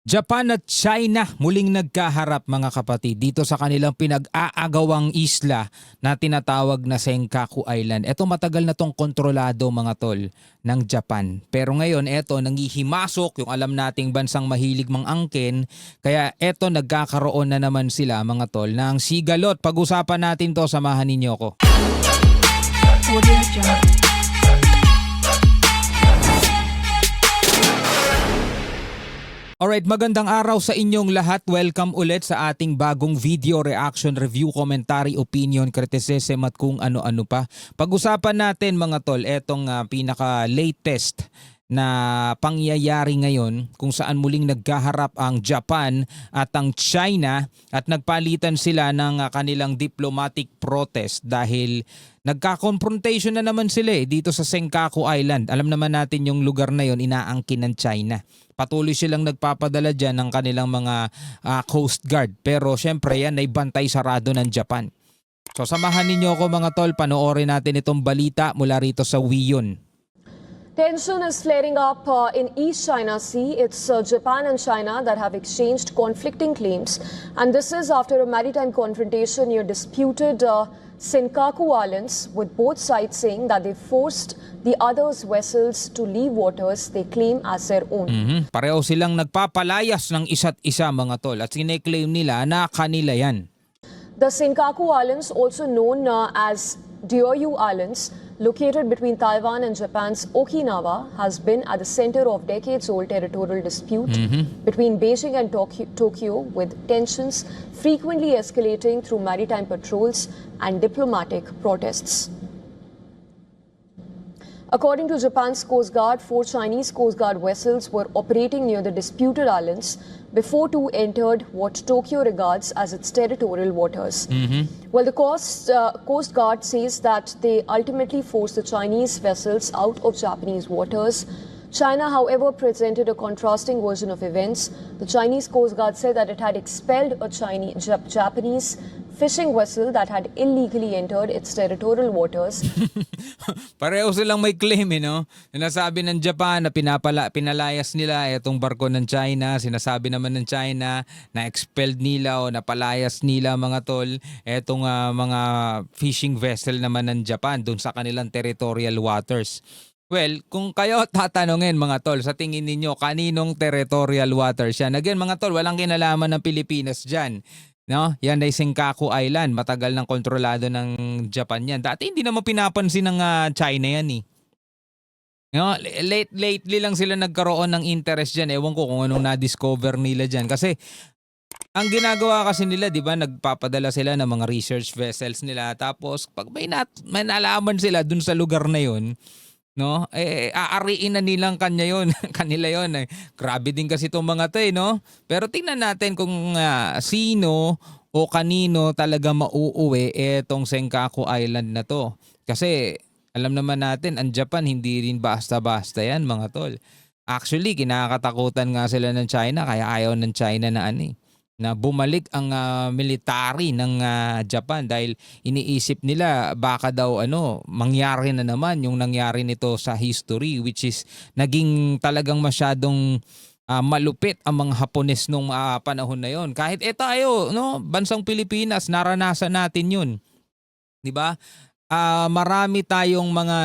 Japan at China muling nagkaharap mga kapatid dito sa kanilang pinag-aagawang isla na tinatawag na Senkaku Island. Ito matagal na tong kontrolado mga tol ng Japan. Pero ngayon eto nanghihimasok yung alam nating bansang mahilig mangangkin. Kaya eto nagkakaroon na naman sila mga tol ng sigalot. Pag-usapan natin to, samahan ninyo ko. Audio Jungle. Alright, magandang araw sa inyong lahat. Welcome ulit sa ating bagong video, reaction, review, commentary, opinion, criticism at kung ano-ano pa. Pag-usapan natin mga tol, etong pinaka-latest na pangyayari ngayon kung saan muling nagkaharap ang Japan at ang China at nagpalitan sila ng kanilang diplomatic protest dahil nagka-confrontation na naman sila dito sa Senkaku Island. Alam naman natin yung lugar na yon inaangkin ng China. Patuloy silang nagpapadala dyan ng kanilang mga Coast Guard. Pero syempre yan ay bantay sarado ng Japan. So samahan ninyo ako mga tol, panoorin natin itong balita mula rito sa WION. Tension is flaring up in East China Sea. It's Japan and China that have exchanged conflicting claims. And this is after a maritime confrontation near disputed Senkaku Islands, with both sides saying that they forced the other's vessels to leave waters they claim as their own. Pareho silang nagpapalayas ng isa't isa mga tol at sineklaim nila na kanila yan. The Senkaku Islands, also known as Diaoyu Islands, located between Taiwan and Japan's Okinawa, has been at the center of decades-old territorial dispute between Beijing and Tokyo, with tensions frequently escalating through maritime patrols and diplomatic protests. According to Japan's Coast Guard, 4 Chinese Coast Guard vessels were operating near the disputed islands before 2 entered what Tokyo regards as its territorial waters. Well, the Coast Guard says that they ultimately forced the Chinese vessels out of Japanese waters. China, however, presented a contrasting version of events. The Chinese Coast Guard said that it had expelled a Japanese fishing vessel that had illegally entered its territorial waters. Pareho silang may claim no? Sinasabi ng Japan na pinalayas nila itong barko ng China. Sinasabi naman ng China na expelled nila o napalayas nila mga tol etong mga fishing vessel naman ng Japan dun sa kanilang territorial waters. Well, kung kayo tatanungin mga tol, sa tingin ninyo kaninong territorial waters yan? Again mga tol, walang kinalaman ng Pilipinas dyan. No? Yan ay Senkaku Island. Matagal nang kontrolado ng Japan yan. Dati hindi naman pinapansin ng China yan eh. No? Lately lang sila nagkaroon ng interest dyan. Ewan ko kung anong na-discover nila dyan. Kasi ang ginagawa kasi nila, di ba, nagpapadala sila ng mga research vessels nila. Tapos pag may nalaman sila dun sa lugar na yun, no? Aariin na nilang kanila yon. Grabe din kasi itong mga 'to, no? Pero tingnan natin kung sino o kanino talaga mauuwi etong Senkaku Island na 'to. Kasi alam naman natin ang Japan hindi rin basta-basta yan mga tol. Actually, kinakatakutan nga sila ng China kaya ayaw ng China na bumalik ang military ng Japan dahil iniisip nila baka daw mangyari na naman yung nangyari nito sa history, which is naging talagang masyadong malupit ang mga Hapones nung panahon na yon. Kahit tayo, no, bansang Pilipinas, naranasan natin yun. 'Di ba? Marami tayong mga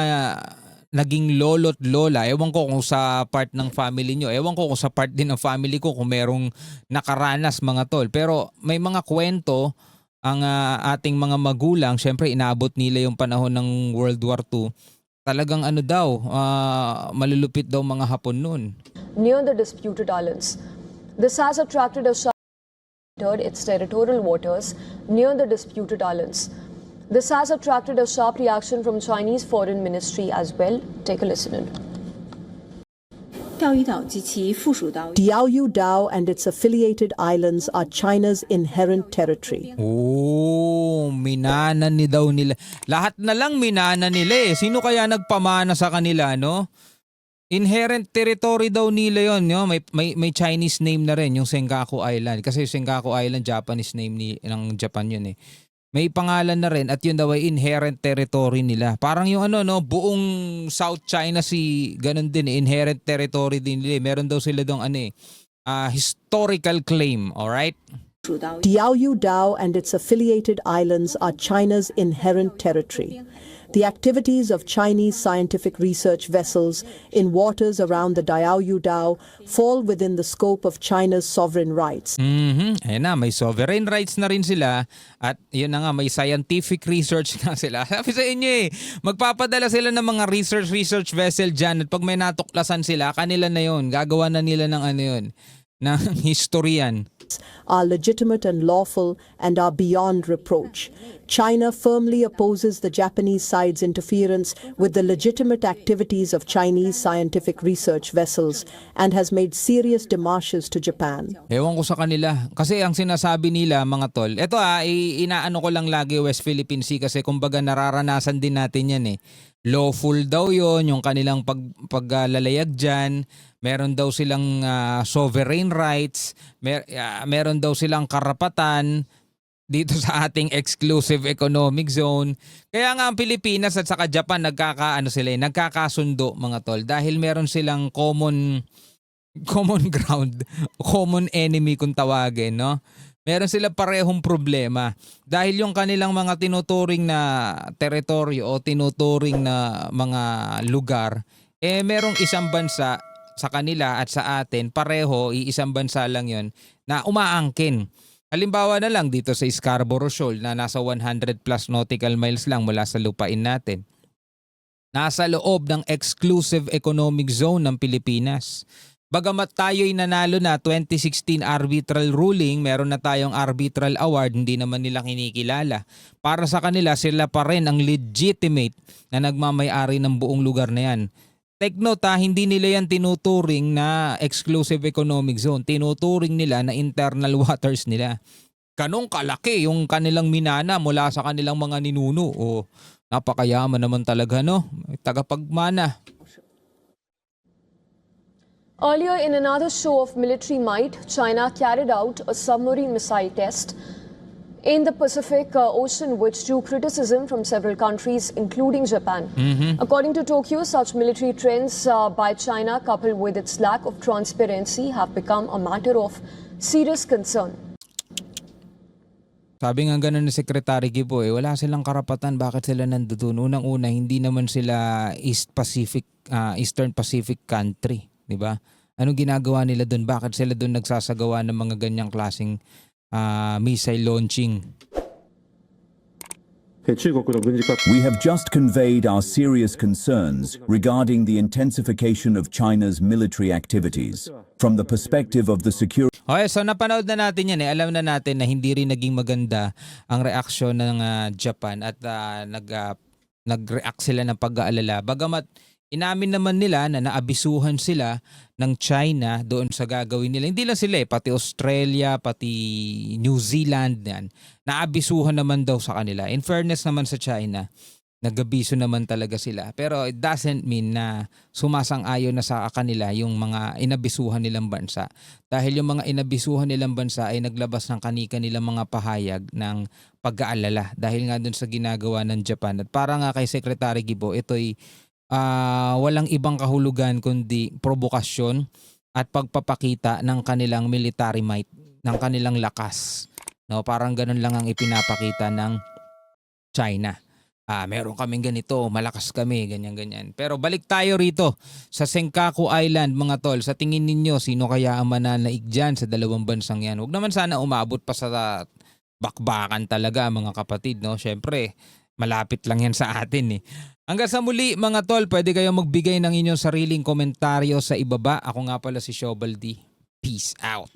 naging lolo't lola. Ewan ko kung sa part ng family nyo. Ewan ko kung sa part din ng family ko kung merong nakaranas mga tol. Pero may mga kwento ang ating mga magulang. Siyempre inaabot nila yung panahon ng World War II. Talagang malulupit daw mga Hapon noon. Near the disputed islands. This has attracted a sharp entered its territorial waters near the disputed islands. This has attracted a sharp reaction from Chinese Foreign Ministry as well. Take a listen in. Diaoyu Dao and its affiliated islands are China's inherent territory. Minana ni daw nila. Lahat na lang minana nila eh. Sino kaya nagpamana sa kanila, no? Inherent territory daw nila yon, no? May Chinese name na rin yung Senkaku Island kasi Senkaku Island Japanese name ng Japan yun eh. May pangalan na rin at yun daw ay inherent territory nila. Parang yung buong South China Sea, ganun din, inherent territory din nila. Meron daw sila doong historical claim, all right? Diaoyu Dao and its affiliated islands are China's inherent territory. The activities of Chinese scientific research vessels in waters around the Diaoyu Dao fall within the scope of China's sovereign rights. Ayun na, may sovereign rights na rin sila at yun na nga, may scientific research nga sila. Sabi sa inyo magpapadala sila ng mga research vessel dyan at pag may natuklasan sila, kanila na yun. Gagawa na nila ng ano yun, ng historian. Are legitimate and lawful and are beyond reproach. China firmly opposes the Japanese side's interference with the legitimate activities of Chinese scientific research vessels and has made serious démarches to Japan. Ewan ko sa kanila. Kasi ang sinasabi nila mga tol, eto inaano ko lang lagi West Philippine Sea kasi kumbaga nararanasan din natin yan Lawful daw yon yung kanilang paglalayag dyan. Meron daw silang sovereign rights. Meron daw silang karapatan dito sa ating exclusive economic zone. Kaya nga ang Pilipinas at saka Japan nagkakasundo mga tol dahil meron silang common ground, common enemy kung tawagin, no? Meron sila parehong problema dahil yung kanilang mga tinuturing na teritoryo o tinuturing na mga lugar merong isang bansa sa kanila at sa atin pareho iisang bansa lang yon na umaangkin. Halimbawa na lang dito sa Scarborough Shoal na nasa 100 plus nautical miles lang mula sa lupain natin. Nasa loob ng exclusive economic zone ng Pilipinas. Bagamat tayo'y nanalo na 2016 arbitral ruling, meron na tayong arbitral award, hindi naman nila kinikilala. Para sa kanila, sila pa rin ang legitimate na nagmamay-ari ng buong lugar na yan. Take note hindi nila yan tinuturing na exclusive economic zone. Tinuturing nila na internal waters nila. Ganong kalaki yung kanilang minana mula sa kanilang mga ninuno. Napakayaman naman talaga, no? Tagapagmana. Earlier, in another show of military might, China carried out a submarine missile test in the Pacific Ocean, which drew criticism from several countries, including Japan. According to Tokyo, such military trends by China, coupled with its lack of transparency, have become a matter of serious concern. Sabi nga ganun ni Secretary Gibo, wala silang karapatan, bakit sila nandoon? Unang-una, hindi naman sila Eastern Pacific country. Diba? Anong ginagawa nila doon? Bakit sila doon nagsasagawa ng mga ganyang klaseng missile launching? We have just conveyed our serious concerns regarding the intensification of China's military activities. From the perspective of the security... Okay, so napanood na natin yan. Alam na natin na hindi rin naging maganda ang reaksyon ng Japan at nag-react sila ng pag-aalala. Bagamat inamin naman nila na naabisuhan sila ng China doon sa gagawin nila. Hindi lang sila pati Australia, pati New Zealand yan. Naabisuhan naman daw sa kanila. In fairness naman sa China, nagabiso naman talaga sila. Pero it doesn't mean na sumasang-ayon na sa kanila yung mga inabisuhan nilang bansa. Dahil yung mga inabisuhan nilang bansa ay naglabas ng kanika nilang mga pahayag ng pag-aalala. Dahil nga doon sa ginagawa ng Japan. At para nga kay Secretary Gibo, ito'y walang ibang kahulugan kundi provokasyon at pagpapakita ng kanilang military might, ng kanilang lakas. No, parang ganun lang ang ipinapakita ng China. Meron kaming ganito, malakas kami, ganyan-ganyan. Pero balik tayo rito sa Senkaku Island, mga tol. Sa tingin ninyo, sino kaya ang mananaig dyan sa dalawang bansang yan? Huwag naman sana umabot pa sa bakbakan talaga, mga kapatid. No? Siyempre, malapit lang yan sa atin Hanggang sa muli mga tol, pwede kayong magbigay ng inyong sariling komentaryo sa ibaba. Ako nga pala si Shobal D. Peace out.